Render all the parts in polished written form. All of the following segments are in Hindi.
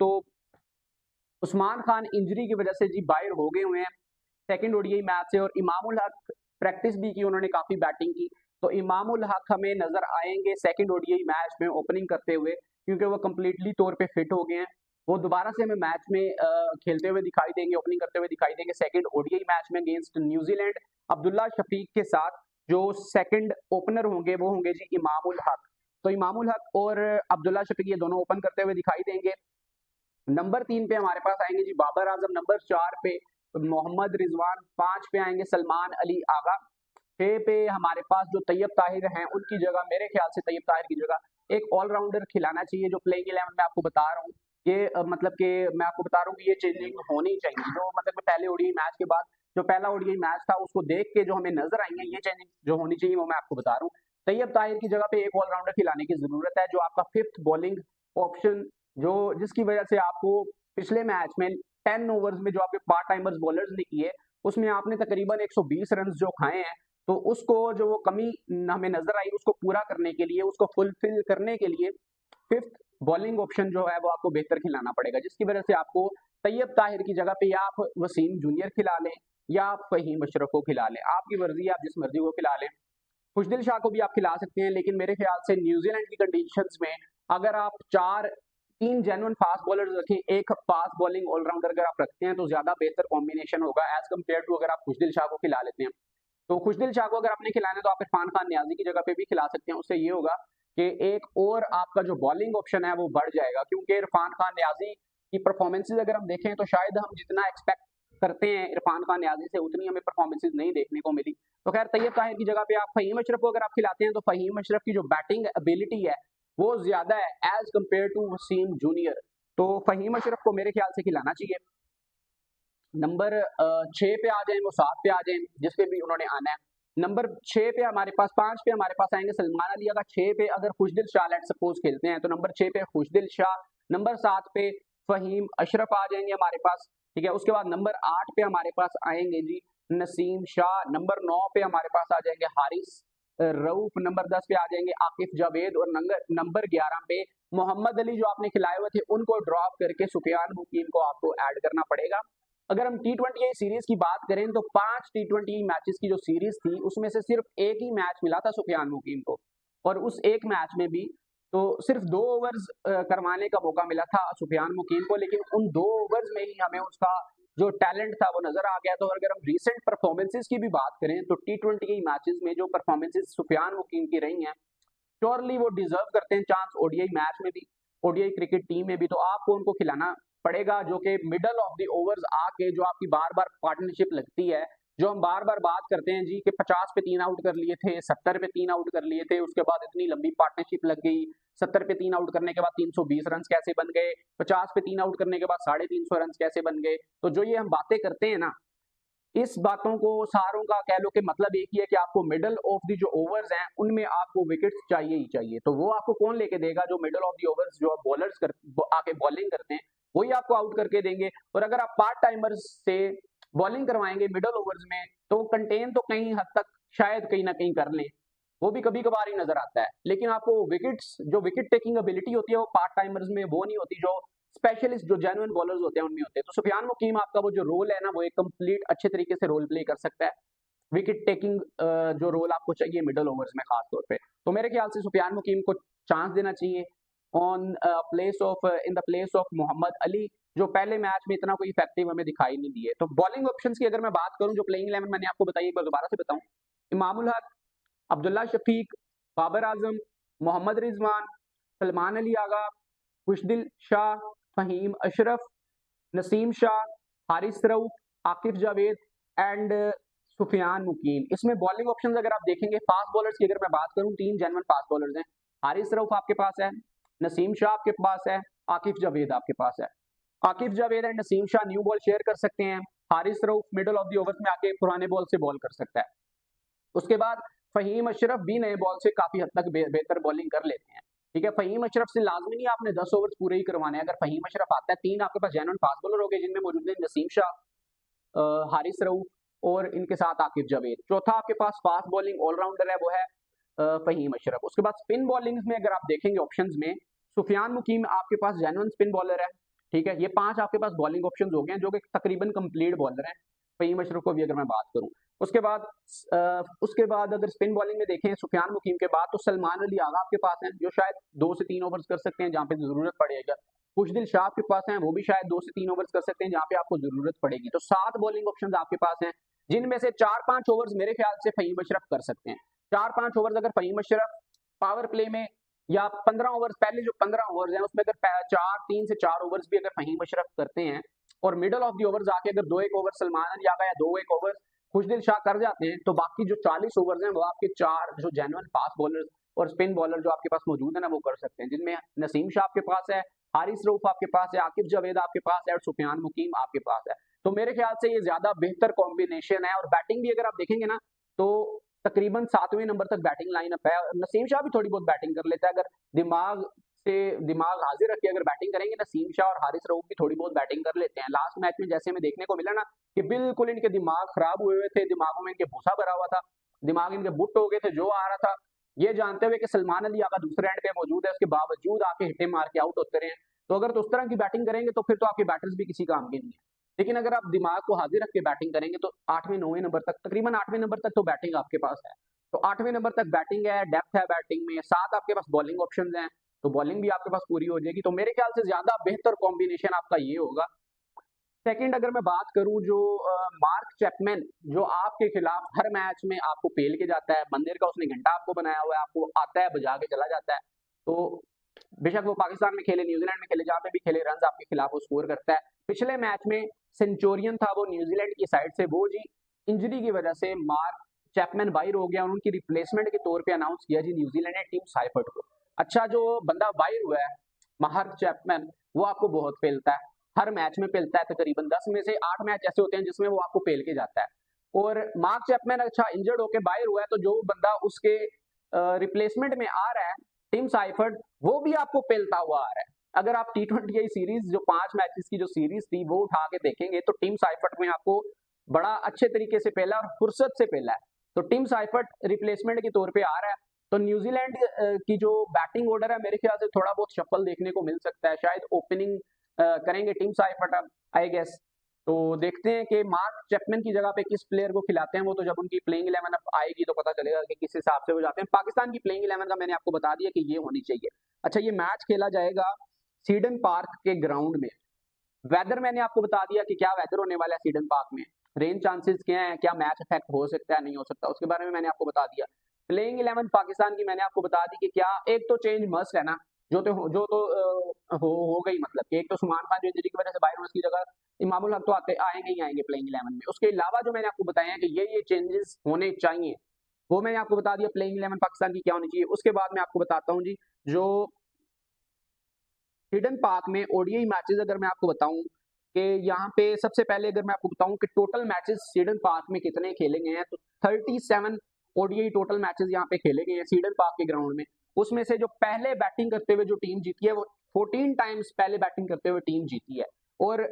तो उस्मान खान इंजरी की वजह से जी बाहर हो गए हुए हैं सेकंड ओडीआई मैच से, और इमामुल हक प्रैक्टिस भी की, उन्होंने काफी बैटिंग की। तो इमामुल हक हमें नजर आएंगे सेकंड ओडीआई मैच में ओपनिंग करते हुए, क्योंकि वो कंप्लीटली तौर पे फिट हो गए हैं। वो दोबारा से हमें मैच में खेलते हुए दिखाई देंगे, ओपनिंग करते हुए दिखाई देंगे सेकंड ओडीआई मैच में अगेंस्ट न्यूजीलैंड। अब्दुल्ला शफीक के साथ जो सेकंड ओपनर होंगे वो होंगे जी इमामुल हक। तो इमामुल हक और अब्दुल्ला शफीक ये दोनों ओपन करते हुए दिखाई देंगे। नंबर 3 पे हमारे पास आएंगे जी बाबर आजम, नंबर 4 पे मोहम्मद रिजवान, 5 पे आएंगे सलमान अली आगा, 6 पे हमारे पास जो तैयब ताहिर हैं उनकी जगह, मेरे ख्याल से तैयब ताहिर की जगह एक ऑलराउंडर खिलाना चाहिए। जो प्लेइंग 11 में आपको बता रहा हूँ, ये मतलब कि मैं आपको बता रहा हूँ कि ये चेंजिंग होनी चाहिए। जो मतलब पहले ओडीआई मैच के बाद जो पहला ओडीआई मैच था उसको देख के जो हमें नजर आई है, ये चेंजिंग जो होनी चाहिए वो मैं आपको बता रहा हूँ। तैयब ताहिर की जगह पे एक ऑलराउंडर खिलाने की जरूरत है, जो आपका फिफ्थ बॉलिंग ऑप्शन, जो जिसकी वजह से आपको पिछले मैच में 10 ओवर्स में जो आपके पार्ट टाइमर्स बॉलर्स ने किए, उसमें आपने तकरीबन 120 रन जो खाए हैं, तो उसको जो वो कमी हमें नजर आई उसको पूरा करने के लिए, उसको फुलफिल करने के लिए फिफ्थ बॉलिंग ऑप्शन जो है वो आपको बेहतर खिलाना पड़ेगा, जिसकी वजह से आपको तैयब ताहिर की जगह पे या आप वसीम जूनियर खिला लें या आप फहीम अशरफ को खिला लें, आपकी मर्जी है, आप जिस मर्जी को खिला लें। खुशदिल शाह को भी आप खिला सकते हैं, लेकिन मेरे ख्याल से न्यूजीलैंड की कंडीशंस में अगर आप 3 जेन्युइन फास्ट बॉलर्स रखें, एक फास्ट बॉलिंग ऑलराउंडर अगर आप रखते हैं तो ज्यादा बेहतर कॉम्बिनेशन होगा एज कम्पेयर टू अगर आप खुशदिल शाह को खिला लेते हैं। तो खुशदिल शाह को अगर आपने खिलाना है तो आप इरफान खान नियाजी की जगह पे भी खिला सकते हैं। उससे ये होगा कि एक और आपका जो बॉलिंग ऑप्शन है वो बढ़ जाएगा, क्योंकि इरफान खान नियाजी की परफॉर्मेंसेज अगर हम देखें तो शायद हम जितना एक्सपेक्ट करते हैं इरफान खान नियाजी से उतनी हमें परफॉर्मेंसेज नहीं देखने को मिली। तो खैर तैयब ताहिर की जगह पे आप फहीम अशरफ को अगर आप खिलाते हैं तो फहीम अशरफ की जो बैटिंग एबिलिटी है वो ज्यादा है as compared to Wasim junior. तो फहीम अशरफ को मेरे ख्याल से खिलाना चाहिए। नंबर 6 पे आ जाए, वो 7 पे आ जाए, जिस पे भी उन्होंने आना है। नंबर 6 पे हमारे पास, 5 पे हमारे पास आएंगे सलमान अली। अगर 6 पे अगर खुशदिल शाह लेट सपोज खेलते हैं तो नंबर 6 पे खुशदिल शाह, नंबर 7 पे फहीम अशरफ आ जाएंगे हमारे पास, ठीक है। उसके बाद नंबर 8 पे हमारे पास आएंगे जी नसीम शाह, नंबर 9 पे हमारे पास आ जाएंगे हारिस रऊफ, नंबर 10 पे आ जाएंगे आकिफ जावेद, और नंबर 11 पे मोहम्मद अली जो आपने खिलाए हुए थे उनको ड्रॉप करके सुफियान मुकीम को आपको ऐड करना पड़ेगा। अगर हम T20 सीरीज की बात करें तो 5 T20 मैचेस की जो सीरीज थी उसमें से सिर्फ एक ही मैच मिला था सुफियान मुकीम को, और उस एक मैच में भी तो सिर्फ 2 ओवर्स करवाने का मौका मिला था सुफियान मुकीम को, लेकिन उन 2 ओवर्स में ही हमें उसका जो टैलेंट था वो नजर आ गया। तो अगर हम रिसेंट परफॉर्मेंसेस की भी बात करें तो T20 मैचेस में जो परफॉर्मेंसेस सुफियान मुकीम की रही हैं, श्योरली वो डिजर्व करते हैं चांस ओडीआई मैच में भी, ओडीआई क्रिकेट टीम में भी। तो आपको उनको खिलाना पड़ेगा, जो कि मिडल ऑफ द ओवर्स आके जो आपकी बार बार पार्टनरशिप लगती है, जो हम बार बार बात करते हैं जी कि 50 पे 3 आउट कर लिए थे, 70 पे 3 आउट कर लिए थे, उसके बाद इतनी लंबी पार्टनरशिप लग गई, 70 पे 3 आउट करने के बाद 320 रन कैसे बन गए, 50 पे 3 आउट करने के बाद 350 रन कैसे बन गए। तो जो ये हम बातें करते हैं ना, इस बातों को सारों का कह लो कि मतलब एक ही है कि आपको मिडल ऑफ दी जो ओवर्स हैं उनमें आपको विकेट्स चाहिए ही चाहिए। तो वो आपको कौन लेके देगा? जो मिडल ऑफ दी ओवर्स जो बॉलर्स आके बॉलिंग करते हैं वही आपको आउट करके देंगे। और अगर आप पार्ट टाइमर्स से बॉलिंग करवाएंगे मिडल ओवर्स में तो कंटेन तो कहीं हद तक शायद कहीं ना कहीं कर लें, वो भी कभी कभार ही नजर आता है, लेकिन आपको विकेट्स जो विकेट टेकिंग एबिलिटी होती है वो पार्ट टाइमर्स में वो नहीं होती, जो स्पेशलिस्ट जो जेन्युइन बॉलर्स होते हैं उनमें होते हैं। तो सुफियान मुकीम आपका वो जो रोल है ना वो एक कंप्लीट अच्छे तरीके से रोल प्ले कर सकता है, विकेट टेकिंग जो रोल आपको चाहिए मिडल ओवर्स में खास तौर पे। तो मेरे ख्याल से सुफियान मुकीम को चांस देना चाहिए on place of in the place of Mohammad Ali, जो पहले मैच में इतना कोई इफेक्टिव हमें दिखाई नहीं दिए। तो बॉलिंग ऑप्शंस की अगर मैं बात करूं, जो प्लेइंग 11 मैंने आपको बताई, एक बार दोबारा से बताऊं, इमामुल हक, अब्दुल्ला शफीक, बाबर आजम, मोहम्मद रिजवान, सलमान अली आगा, खुशदिल शाह, फहीम अशरफ, नसीम शाह, हारिस रऊफ, आकिफ जावेद एंड सुफियान मुकीम। इसमें बॉलिंग ऑप्शंस अगर आप देखेंगे फास्ट बॉलर्स की अगर मैं बात करूं, 3 जेन्युइन फास्ट बॉलर्स हैं। हारिस रऊफ आपके पास है, नसीम शाह आपके पास है, आकिफ जावेद आपके पास है। Akif Javed and Naseem Shah new ball share कर सकते हैं, Haris Rauf middle of the overs में आके पुराने बॉल से बॉल कर सकता है। उसके बाद फहीम अशरफ भी नए बॉल से काफी हद तक बेहतर बॉलिंग कर लेते हैं, ठीक है। फहीम अशरफ से लाजमी नहीं आपने 10 ओवर्स पूरे ही करवाने हैं। अगर फहीम अशरफ आता है, 3 आपके पास जेन्युइन फास्ट बॉलर हो गए जिनमें मौजूद है नसीम शाह, हारिस रऊफ और इनके साथ आकिफ जावेद। चौथा आपके पास फास्ट बॉलिंग ऑलराउंडर है वो है फहीम अशरफ। उसके बाद स्पिन बॉलिंग में अगर आप देखेंगे ऑप्शंस में, सुफियान मुकीम आपके पास जेन्युइन स्पिन बॉलर है, ठीक है, ये 5 आपके पास बॉलिंग ऑप्शन हो गए हैं जो कि तकरीबन कंप्लीट बॉलर हैं, फ़हीम अशरफ को भी अगर मैं बात करूँ। उसके बाद अगर स्पिन बॉलिंग में देखें सुफियान मुकीम के बाद तो सलमान अली आगा आपके पास हैं, जो शायद 2 से 3 ओवर्स कर सकते हैं जहाँ पे ज़रूरत पड़ेगा। खुशदिल शाह आपके पास हैं, वो भी शायद 2 से 3 ओवर्स कर सकते हैं जहाँ पे आपको ज़रूरत पड़ेगी। तो 7 बॉलिंग ऑप्शंस आपके पास हैं, जिनमें से 4-5 ओवर्स मेरे ख्याल से फ़हीम अशरफ कर सकते हैं। 4-5 ओवर्स अगर फ़हीम अशरफ पावर प्ले में या 15 ओवर्स, पहले जो 15 ओवर्स हैं उसमें अगर 3 से 4 ओवर्स भी अगर फ़हीम अशरफ करते हैं और मिडल ऑफ द ओवर्स आके अगर 2-1 ओवर सलमान अली आगा या 2-1 ओवर खुशदिल शाह कर जाते हैं, तो बाकी जो 40 ओवर्स हैं वो आपके 4 जो जेन्युइन फास्ट बॉलर्स और स्पिन बॉलर जो आपके पास मौजूद है ना वो कर सकते हैं, जिनमें नसीम शाह आपके पास है, हारिस रऊफ आपके पास है, आकिब जावेद आपके पास है और सुफियान मुकीम आपके पास है। तो मेरे ख्याल से ये ज्यादा बेहतर कॉम्बिनेशन है और बैटिंग भी अगर आप देखेंगे ना तो तकरीबन 7वें नंबर तक बैटिंग लाइनअप है। नसीम शाह भी थोड़ी बहुत बैटिंग कर लेता है, अगर दिमाग से दिमाग हाजिर रख के अगर बैटिंग करेंगे नसीम शाह और हारिस रऊफ भी थोड़ी बहुत बैटिंग कर लेते हैं। लास्ट मैच में जैसे हमें देखने को मिला ना कि बिल्कुल इनके दिमाग खराब हुए हुए थे, दिमागों में इनके भूसा भरा हुआ था, दिमाग इनके बुट हो गए थे, जो आ रहा था ये जानते हुए कि सलमान अली आगा दूसरे एंड पे मौजूद है, उसके बावजूद आके हिटे मार के आउट होते रहे हैं। तो अगर तो उस तरह की बैटिंग करेंगे तो फिर तो आपके बैटर्स भी किसी काम के नहीं है। लेकिन अगर आप दिमाग को हाजिर रख के बैटिंग करेंगे तो 8वें 9वें नंबर तक, तकरीबन 8वें नंबर तक तो बैटिंग आपके पास है। तो 8वें नंबर तक बैटिंग है, डेप्थ है बैटिंग में, 7 आपके पास बॉलिंग ऑप्शन हैं, तो बॉलिंग भी आपके पास पूरी हो जाएगी। तो मेरे ख्याल से ज्यादा बेहतर कॉम्बिनेशन आपका ये होगा। सेकंड अगर मैं बात करूं जो मार्क चैपमैन जो आपके खिलाफ हर मैच में आपको पेल के जाता है, मंदिर का उसने घंटा आपको बनाया हुआ है, आपको आता है बजा के चला जाता है। तो बेशक वो पाकिस्तान में खेले, न्यूजीलैंड में खेले, जहां पे भी खेले रन आपके खिलाफ वो स्कोर करता है। पिछले मैच में सेंचुरियन था वो न्यूजीलैंड की साइड से, वो जी इंजरी की वजह से मार्क चैपमैन बाहर हो गया और उनकी रिप्लेसमेंट के तौर पे अनाउंस किया जी न्यूजीलैंड ने टीम साइफर्ट को। अच्छा जो बंदा बाहर हुआ है मार्क चैपमैन, वो आपको बहुत पेलता है, हर मैच में पेलता है, तकरीबन 10 में से 8 मैच ऐसे होते हैं जिसमें वो आपको पेल के जाता है। और मार्क चैपमैन अच्छा इंजर्ड होकर बाहर हुआ है तो जो बंदा उसके रिप्लेसमेंट में आ रहा है टिम साइफर्ट, वो भी आपको पेलता हुआ आ रहा है। अगर आप T20 सीरीज जो 5 मैचेस की जो सीरीज थी वो उठा के देखेंगे तो टिम साइफर्ट में आपको बड़ा अच्छे तरीके से पेला और फुर्सत से पेला है। तो टिम साइफर्ट रिप्लेसमेंट के तौर पे आ रहा है। तो न्यूजीलैंड की जो बैटिंग ऑर्डर है मेरे ख्याल से थोड़ा बहुत शफल देखने को मिल सकता है, शायद ओपनिंग करेंगे टीम साइफर्ट आई गेस। तो देखते हैं कि मार्क चैपमैन की जगह पे किस प्लेयर को खिलाते हैं, वो तो जब उनकी प्लेइंग 11 अब आएगी तो पता चलेगा कि किस हिसाब से वो जाते हैं। पाकिस्तान की प्लेइंग 11 का मैंने आपको बता दिया कि ये होनी चाहिए। अच्छा ये मैच खेला जाएगा सीडन पार्क के ग्राउंड में। वेदर मैंने आपको बता दिया कि क्या वेदर होने वाला है सीडन पार्क में, रेन चांसेस क्या है, क्या मैच इफेक्ट हो सकता है नहीं हो सकता, उसके बारे में मैंने आपको बता दिया। प्लेइंग 11 पाकिस्तान की मैंने आपको बता दी कि क्या एक तो चेंज मस्ट है ना, हो गई, मतलब कि एक तो सुमान खान जो इंजरी की वजह से बाहर, उसकी जगह इमामुल हक तो आएंगे ही आएंगे प्लेइंग 11 में। उसके अलावा जो मैंने आपको बताया कि ये चेंजेस होने चाहिए वो मैंने आपको बता दिया प्लेइंग 11 पाकिस्तान की क्या होनी चाहिए। उसके बाद मैं आपको बताता हूँ जी जो हिडन पार्क में ओडीआई मैचेस अगर मैं आपको बताऊं कि यहाँ पे सबसे पहले अगर मैं आपको बताऊं कि टोटल मैचेस हिडन पार्क में कितने खेले गए हैं तो 37 ओडीआई टोटल मैचेस यहाँ पे खेले गए हैं हिडन पार्क के ग्राउंड में। उसमें से जो पहले बैटिंग करते हुए जो टीम जीती है वो 14 टाइम्स पहले बैटिंग करते हुए टीम जीती है। और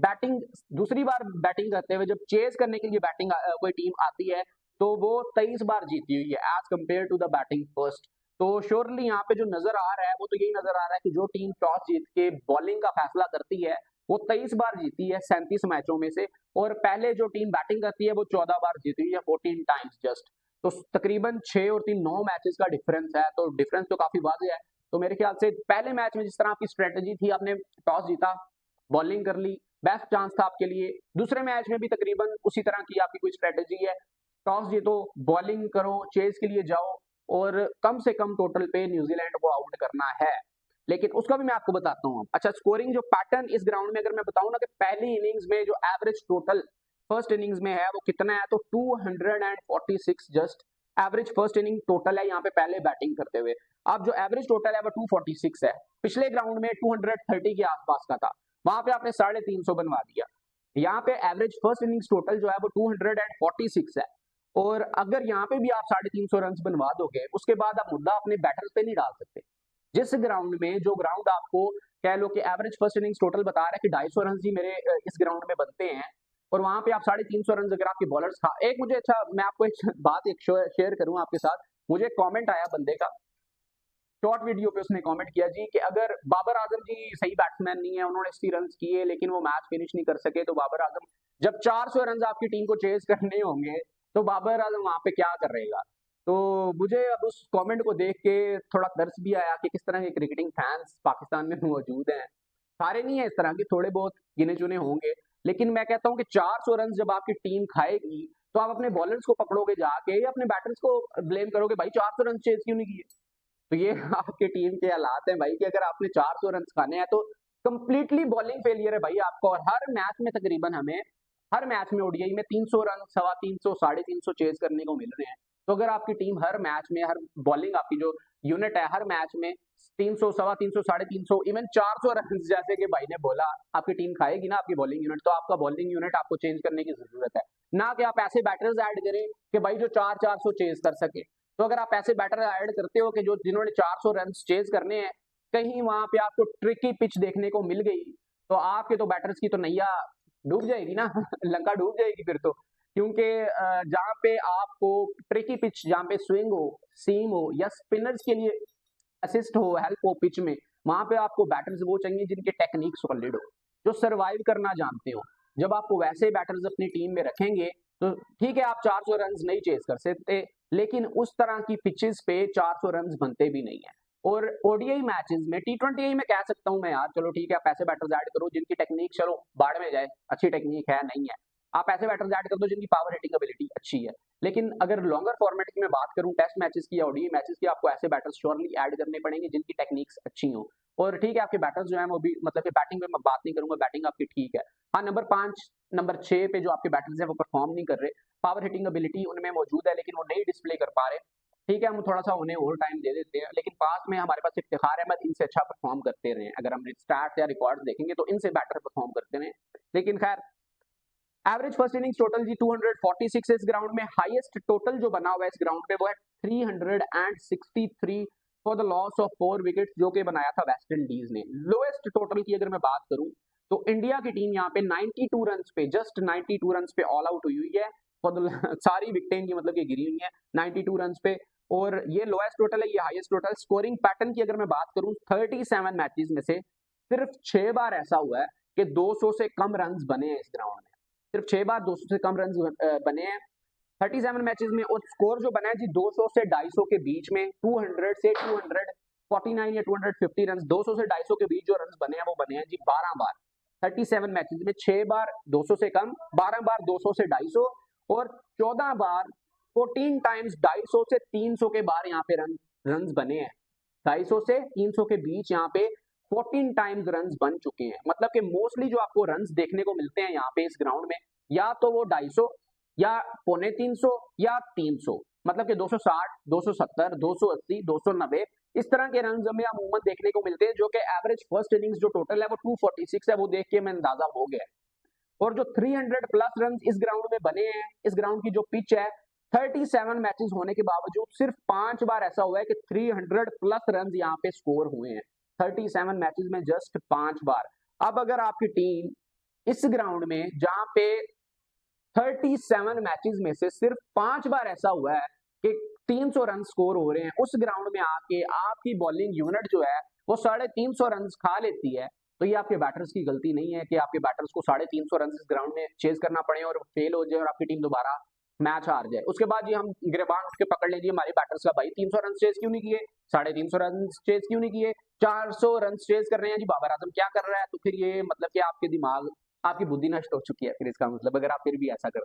बैटिंग दूसरी बार बैटिंग करते हुए जब चेज करने के लिए बैटिंग कोई टीम आती है तो वो 23 बार जीती हुई है as compared to the batting first. तो श्योरली यहाँ पे जो नजर आ रहा है वो तो यही नजर आ रहा है कि जो टीम टॉस जीत के बॉलिंग का फैसला करती है वो 23 बार जीती है 37 मैचों में से, और पहले जो टीम बैटिंग करती है वो 14 बार जीती हुई है 14 टाइम्स जस्ट। तो तकरीबन 6 और 3 9 मैचेस का डिफरेंस है, तो डिफरेंस तो काफी वाज़ेह है। तो मेरे ख्याल से पहले मैच में जिस तरह आपकी स्ट्रेटेजी थी, आपने टॉस जीता, बॉलिंग कर ली, बेस्ट चांस था आपके लिए। दूसरे मैच में भी तकरीबन उसी तरह की आपकी कोई स्ट्रेटेजी है, टॉस जीतो, बॉलिंग करो, चेज के लिए जाओ और कम से कम टोटल पे न्यूजीलैंड को आउट करना है। लेकिन उसका भी मैं आपको बताता हूँ। अच्छा स्कोरिंग जो पैटर्न इस ग्राउंड में अगर मैं बताऊं ना कि पहली इनिंग्स में जो एवरेज टोटल फर्स्ट इनिंग्स में है वो कितना है तो 246 just average first inning total है यहाँ पे पहले बैटिंग करते हुए। अब जो एवरेज टोटल है वो 246 है, पिछले ग्राउंड में 230 के आसपास का था, वहां पे आपने 350 बनवा दिया। यहाँ पे एवरेज फर्स्ट इनिंग्स टोटल जो है वो 246 है, और अगर यहाँ पे भी आप 350 रन बनवा दोगे उसके बाद आप मुद्दा अपने बैटर्स पे नहीं डाल सकते। जिस ग्राउंड में जो ग्राउंड आपको कह लो कि एवरेज फर्स्ट इनिंग्स टोटल बता रहा है कि 250 रन ही मेरे इस ग्राउंड में बनते हैं, और वहां पे आप 350 रन अगर आपके बॉलर्स खा एक मुझे अच्छा मैं आपको एक बात एक शेयर करूं आपके साथ। मुझे कमेंट आया बंदे का शॉर्ट वीडियो पे उसने कमेंट किया जी कि अगर बाबर आजम जी सही बैट्समैन नहीं है, उन्होंने 80 रन किए लेकिन वो मैच फिनिश नहीं कर सके, तो बाबर आजम जब 400 रन आपकी टीम को चेज करने होंगे तो बाबर आजम वहां पे क्या करेगा। तो मुझे अब उस कमेंट को देख के थोड़ा तरस भी आया कि किस तरह के क्रिकेटिंग फैंस पाकिस्तान में मौजूद हैं। सारे नहीं है इस तरह के, थोड़े बहुत गिने चुने होंगे, लेकिन मैं कहता हूँ कि 400 रन जब आपकी टीम खाएगी तो आप अपने बॉलर्स को पकड़ोगे जाके या अपने बैटर्स को ब्लेम करोगे भाई 400 रन चेज क्यों नहीं किए। तो ये आपके टीम के हालात हैं भाई कि अगर आपने 400 रन खाने हैं तो कंप्लीटली बॉलिंग फेलियर है भाई आपको। और हर मैच में तकरीबन हमें हर मैच में ओडीआई में 300 रन, 350, 350 चेज करने को मिल रहे हैं। तो अगर आपकी टीम हर मैच में, हर बॉलिंग आपकी जो यूनिट है हर मैच में 300, 350, 350, इवन 400 रन जैसे कि भाई ने बोला आपकी टीम खाएगी ना आपकी बॉलिंग यूनिट, तो आपका बॉलिंग यूनिट आपको चेंज करने की जरूरत है। ना कि आप ऐसे बैटर्स ऐड करें कि भाई जो 400 चेज कर सके। तो अगर आप ऐसे बैटर ऐड करते हो कि जो जिन्होंने 400 रन चेज करने हैं, कहीं वहां पे आपको ट्रिकी पिच देखने को मिल गई तो आपके तो बैटर्स की तो नैया डूब जाएगी ना लंका डूब जाएगी फिर तो। क्योंकि जहां पे आपको ट्रिकी पिच, जहां पे स्विंग हो, सीम हो या स्पिनर्स के लिए असिस्ट हो, हेल्प हो पिच में, वहां पे आपको बैटर्स वो चाहिए जिनके टेक्निक सॉलिड हो, जो सर्वाइव करना जानते हो। जब आपको वैसे बैटर्स अपनी टीम में रखेंगे तो ठीक है आप 400 रन नहीं चेज कर सकते, लेकिन उस तरह की पिचेस पे 400 रन बनते भी नहीं है। और ओडीआई मैचेस में, टी20 में कह सकता हूं मैं यार चलो ठीक है आप ऐसे बैटर्स ऐड करो जिनकी टेक्निक चलो बाढ़ में जाए, अच्छी टेक्निक है नहीं है, आप ऐसे बैटर्स ऐड कर दो जिनकी पावर हिटिंग एबिलिटी अच्छी है। लेकिन अगर लॉन्गर फॉर्मेट की मैं बात करूं, टेस्ट मैचेस की या ओडीआई मैचेस की, आपको ऐसे बैटर्स श्योरली ऐड करने पड़ेंगे जिनकी टेक्निक्स अच्छी हो। और ठीक है आपके बैटर्स जो है वो भी, मतलब कि बैटिंग में मैं बात नहीं करूंगा, बैटिंग आपकी ठीक है। हाँ, नंबर 5, नंबर 6 पे जो आपके बैटर्स हैं वो परफॉर्म नहीं कर रहे, पावर हिटिंग एबिलिटी उनमें मौजूद है लेकिन वो नहीं डिस्प्ले कर पा रहे। ठीक है हम थोड़ा सा उन्हें और टाइम दे देते हैं, लेकिन पास में हमारे पास इफ्तिखार अहमद इनसे अच्छा परफॉर्म करते रहे। अगर हम स्टार्ट या रिकॉर्ड देखेंगे तो इनसे बेटर परफॉर्म करते रहे। लेकिन खैर एवरेज फर्स्ट इनिंग्स टोटल जी 246 इस ग्राउंड में, हाईएस्ट टोटल जो बना हुआ है इस ग्राउंड पे वो है 363 for the loss of 4 wickets, जो कि बनाया था वेस्ट इंडीज ने। लोएस्ट टोटल की अगर मैं बात करूं तो इंडिया की टीम यहाँ पे 92 रन पे, जस्ट 92 रन पे ऑल आउट हुई हुई है फॉर द सारी विकेटें की मतलब कि गिरी हुई है 92 रन पे। और ये लोएस्ट टोटल है, ये हाईएस्ट टोटल। स्कोरिंग पैटर्न की अगर मैं बात करूं 37 मैचेस में से सिर्फ 6 बार ऐसा हुआ है कि 200 से कम रन बने हैं इस ग्राउंड में, सिर्फ 6 बार 200 से कम रन बने हैं 37 मैचेस में। और स्कोर जो बना है जी 200 से 250 के बीच में, 200 से 249 या 250 रन, 200 से 250 के बीच जो रन बने हैं वो बने हैं जी 12 बार 37 मैचेस में। 6 बार 200 से कम, 12 बार 200 से 250 और 14 बार 14 टाइम्स 250 से 300 के बार यहाँ पे रन बने हैं। 250 से 300 के बीच यहाँ पे 14 टाइम्स रन्स बन चुके हैं। मतलब कि मोस्टली जो आपको रन्स देखने को मिलते हैं यहाँ पे इस ग्राउंड में, या तो वो 250 या 250 या 300, मतलब कि 260, 270, 280, 290 इस तरह के रन्स हमें अमूमन देखने को मिलते हैं, जो कि एवरेज फर्स्ट इनिंग्स जो टोटल है वो 246 है, वो देख के मैं अंदाजा हो गया। और जो 300 प्लस रन इस ग्राउंड में बने हैं, इस ग्राउंड की जो पिच है 37 मैचेस होने के बावजूद सिर्फ 5 बार ऐसा हुआ है कि 300 प्लस रन यहाँ पे स्कोर हुए हैं 37 मैचेस में, जस्ट 5 बार। अब अगर आपकी टीम इस ग्राउंड में जहां पे 37 मैचेस में से सिर्फ 5 बार ऐसा हुआ है कि 300 रन स्कोर हो रहे हैं, उस ग्राउंड में आके आपकी बॉलिंग यूनिट जो है वो 350 रन खा लेती है, तो ये आपके बैटर्स की गलती नहीं है कि आपके बैटर्स को 350 रन इस ग्राउंड में चेज करना पड़े और फेल हो जाए और आपकी टीम दोबारा मैच हार जाए। उसके बाद जी हम गिरबान उठ के पकड़ लीजिए हमारे बैटर्स का, भाई 300 रन चेज क्यों नहीं किए, 350 रन चेज क्यों नहीं किए, 400 रन चेज कर रहे हैं जी, बाबर आजम क्या कर रहा है। तो फिर ये मतलब कि आपके दिमाग, आपकी बुद्धि नष्ट हो चुकी है फिर, इसका मतलब अगर आप फिर भी ऐसा करते